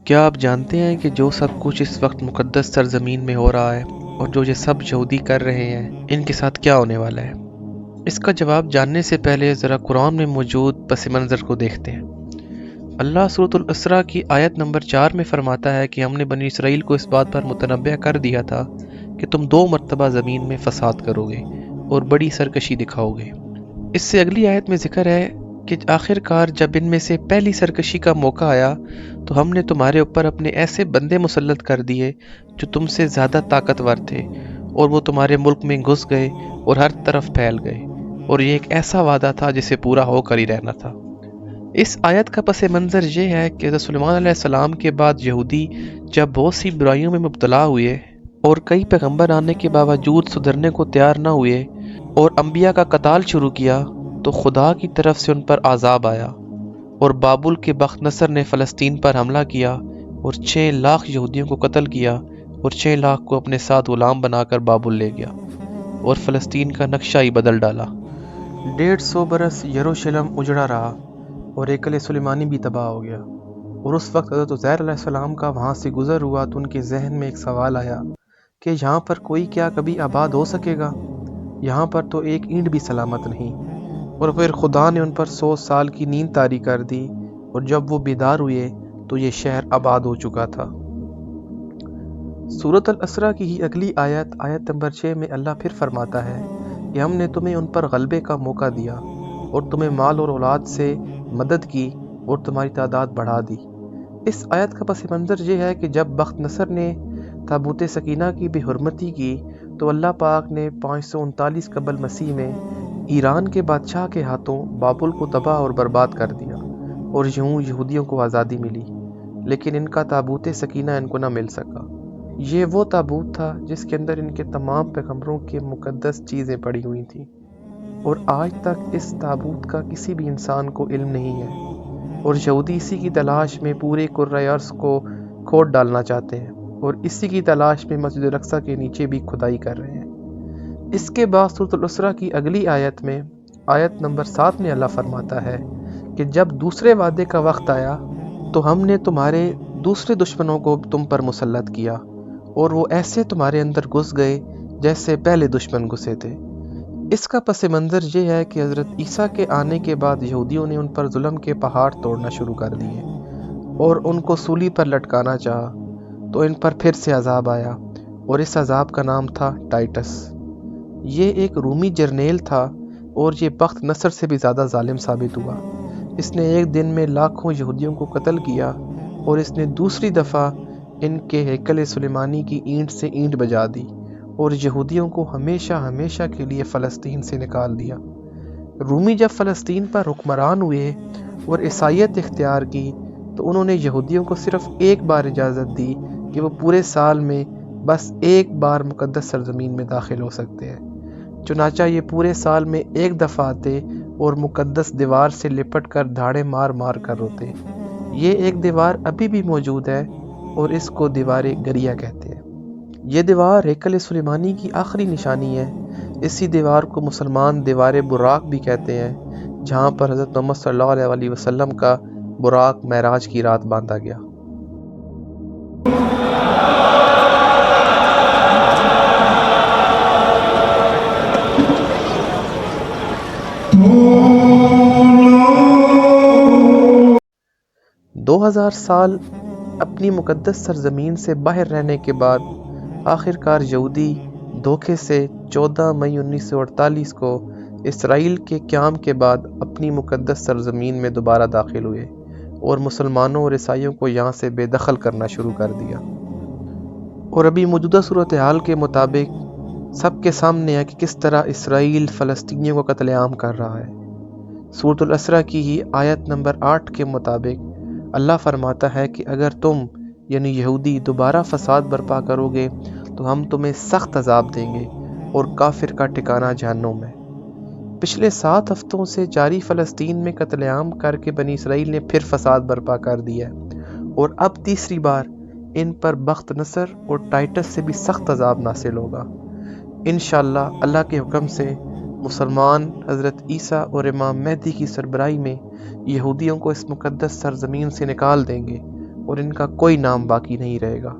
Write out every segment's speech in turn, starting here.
کیا آپ جانتے ہیں کہ جو سب کچھ اس وقت مقدس سرزمین میں ہو رہا ہے اور جو یہ سب یہودی کر رہے ہیں ان کے ساتھ کیا ہونے والا ہے؟ اس کا جواب جاننے سے پہلے ذرا قرآن میں موجود پس منظر کو دیکھتے ہیں۔ اللہ سورۃ الاسراء کی آیت نمبر 4 میں فرماتا ہے کہ ہم نے بنی اسرائیل کو اس بات پر متنبع کر دیا تھا کہ تم 2 مرتبہ زمین میں فساد کرو گے اور بڑی سرکشی دکھاؤ گے۔ اس سے اگلی آیت میں ذکر ہے کہ آخر کار جب ان میں سے پہلی سرکشی کا موقع آیا تو ہم نے تمہارے اوپر اپنے ایسے بندے مسلط کر دیے جو تم سے زیادہ طاقتور تھے، اور وہ تمہارے ملک میں گھس گئے اور ہر طرف پھیل گئے، اور یہ ایک ایسا وعدہ تھا جسے پورا ہو کر ہی رہنا تھا۔ اس آیت کا پس منظر یہ ہے کہ حضرت سلیمان علیہ السلام کے بعد یہودی جب بہت سی برائیوں میں مبتلا ہوئے اور کئی پیغمبر آنے کے باوجود سدھرنے کو تیار نہ ہوئے اور انبیاء کا قتال شروع کیا، تو خدا کی طرف سے ان پر عذاب آیا، اور بابل کے بخت نصر نے فلسطین پر حملہ کیا اور 6 لاکھ یہودیوں کو قتل کیا اور 6 لاکھ کو اپنے ساتھ غلام بنا کر بابل لے گیا اور فلسطین کا نقشہ ہی بدل ڈالا۔ 150 برس یروشلم اجڑا رہا اور ہیکل سلیمانی بھی تباہ ہو گیا، اور اس وقت حضرت عزیر علیہ السلام کا وہاں سے گزر ہوا تو ان کے ذہن میں ایک سوال آیا کہ یہاں پر کوئی کیا کبھی آباد ہو سکے گا؟ یہاں پر تو ایک اینٹ بھی سلامت نہیں۔ اور پھر خدا نے ان پر 100 سال کی نیند طاری کر دی، اور جب وہ بیدار ہوئے تو یہ شہر آباد ہو چکا تھا۔ سورۃ الاسراء کی ہی اگلی آیت نمبر 6 میں اللہ پھر فرماتا ہے کہ ہم نے تمہیں ان پر غلبے کا موقع دیا اور تمہیں مال اور اولاد سے مدد کی اور تمہاری تعداد بڑھا دی۔ اس آیت کا پس منظر یہ ہے کہ جب بخت نصر نے تابوت سکینہ کی بے حرمتی کی تو اللہ پاک نے 539 قبل مسیح میں ایران کے بادشاہ کے ہاتھوں بابل کو تباہ اور برباد کر دیا، اور یوں یہودیوں کو آزادی ملی، لیکن ان کا تابوت سکینہ ان کو نہ مل سکا۔ یہ وہ تابوت تھا جس کے اندر ان کے تمام پیغمبروں کے مقدس چیزیں پڑی ہوئی تھیں، اور آج تک اس تابوت کا کسی بھی انسان کو علم نہیں ہے، اور یہودی اسی کی تلاش میں پورے کرۂ ارض کو کھود ڈالنا چاہتے ہیں، اور اسی کی تلاش میں مسجد الاقصیٰ کے نیچے بھی کھدائی کر رہے ہیں۔ اس کے بعد سورۃ الاسراء کی اگلی آیت میں آیت نمبر 7 میں اللہ فرماتا ہے کہ جب دوسرے وعدے کا وقت آیا تو ہم نے تمہارے دوسرے دشمنوں کو تم پر مسلط کیا، اور وہ ایسے تمہارے اندر گھس گئے جیسے پہلے دشمن گھسے تھے۔ اس کا پس منظر یہ ہے کہ حضرت عیسیٰ کے آنے کے بعد یہودیوں نے ان پر ظلم کے پہاڑ توڑنا شروع کر دیے اور ان کو سولی پر لٹکانا چاہا، تو ان پر پھر سے عذاب آیا، اور اس عذاب کا نام تھا ٹائٹس۔ یہ ایک رومی جرنیل تھا، اور یہ بخت نصر سے بھی زیادہ ظالم ثابت ہوا۔ اس نے ایک دن میں لاکھوں یہودیوں کو قتل کیا، اور اس نے دوسری دفعہ ان کے ہیکل سلیمانی کی اینٹ سے اینٹ بجا دی اور یہودیوں کو ہمیشہ ہمیشہ کے لیے فلسطین سے نکال دیا۔ رومی جب فلسطین پر حکمران ہوئے اور عیسائیت اختیار کی تو انہوں نے یہودیوں کو صرف ایک بار اجازت دی کہ وہ پورے سال میں بس ایک بار مقدس سرزمین میں داخل ہو سکتے ہیں۔ چنانچہ یہ پورے سال میں ایک دفعہ آتے اور مقدس دیوار سے لپٹ کر دھاڑے مار مار کر روتے۔ یہ ایک دیوار ابھی بھی موجود ہے اور اس کو دیوار گریا کہتے ہیں۔ یہ دیوار ہیکل سلیمانی کی آخری نشانی ہے۔ اسی دیوار کو مسلمان دیوار براق بھی کہتے ہیں، جہاں پر حضرت محمد صلی اللہ علیہ وسلم کا براق معراج کی رات باندھا گیا۔ دو 2000 سال اپنی مقدس سرزمین سے باہر رہنے کے بعد آخر کار یہودی دھوکے سے 14 مئی 1948 کو اسرائیل کے قیام کے بعد اپنی مقدس سرزمین میں دوبارہ داخل ہوئے اور مسلمانوں اور عیسائیوں کو یہاں سے بے دخل کرنا شروع کر دیا۔ اور ابھی موجودہ صورتحال کے مطابق سب کے سامنے ہے کہ کس طرح اسرائیل فلسطینیوں کو قتل عام کر رہا ہے۔ سورۃ الاسراء کی ہی آیت نمبر 8 کے مطابق اللہ فرماتا ہے کہ اگر تم یعنی یہودی دوبارہ فساد برپا کرو گے تو ہم تمہیں سخت عذاب دیں گے اور کافر کا ٹھکانہ جہنم ہے۔ پچھلے 7 ہفتوں سے جاری فلسطین میں قتل عام کر کے بنی اسرائیل نے پھر فساد برپا کر دیا ہے، اور اب تیسری بار ان پر بخت نصر اور ٹائٹس سے بھی سخت عذاب نازل ہوگا۔ انشاءاللہ اللہ کے حکم سے مسلمان حضرت عیسیٰ اور امام مہدی کی سربراہی میں یہودیوں کو اس مقدس سرزمین سے نکال دیں گے اور ان کا کوئی نام باقی نہیں رہے گا،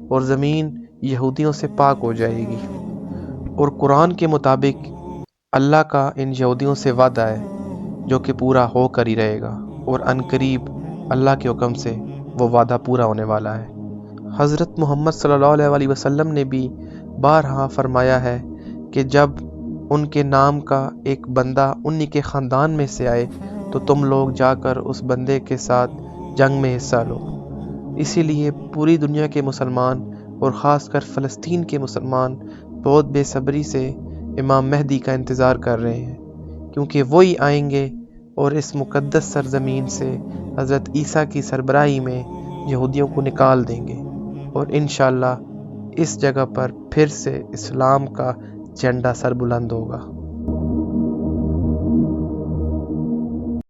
اور زمین یہودیوں سے پاک ہو جائے گی۔ اور قرآن کے مطابق اللہ کا ان یہودیوں سے وعدہ ہے جو کہ پورا ہو کر ہی رہے گا، اور عنقریب اللہ کے حکم سے وہ وعدہ پورا ہونے والا ہے۔ حضرت محمد صلی اللہ علیہ وسلم نے بھی بارہا فرمایا ہے کہ جب ان کے نام کا ایک بندہ انہی کے خاندان میں سے آئے تو تم لوگ جا کر اس بندے کے ساتھ جنگ میں حصہ لو۔ اسی لیے پوری دنیا کے مسلمان اور خاص کر فلسطین کے مسلمان بہت بے صبری سے امام مہدی کا انتظار کر رہے ہیں، کیونکہ وہی آئیں گے اور اس مقدس سرزمین سے حضرت عیسیٰ کی سربراہی میں یہودیوں کو نکال دیں گے، اور انشاءاللہ اس جگہ پر پھر سے اسلام کا جھنڈا سر بلند ہوگا۔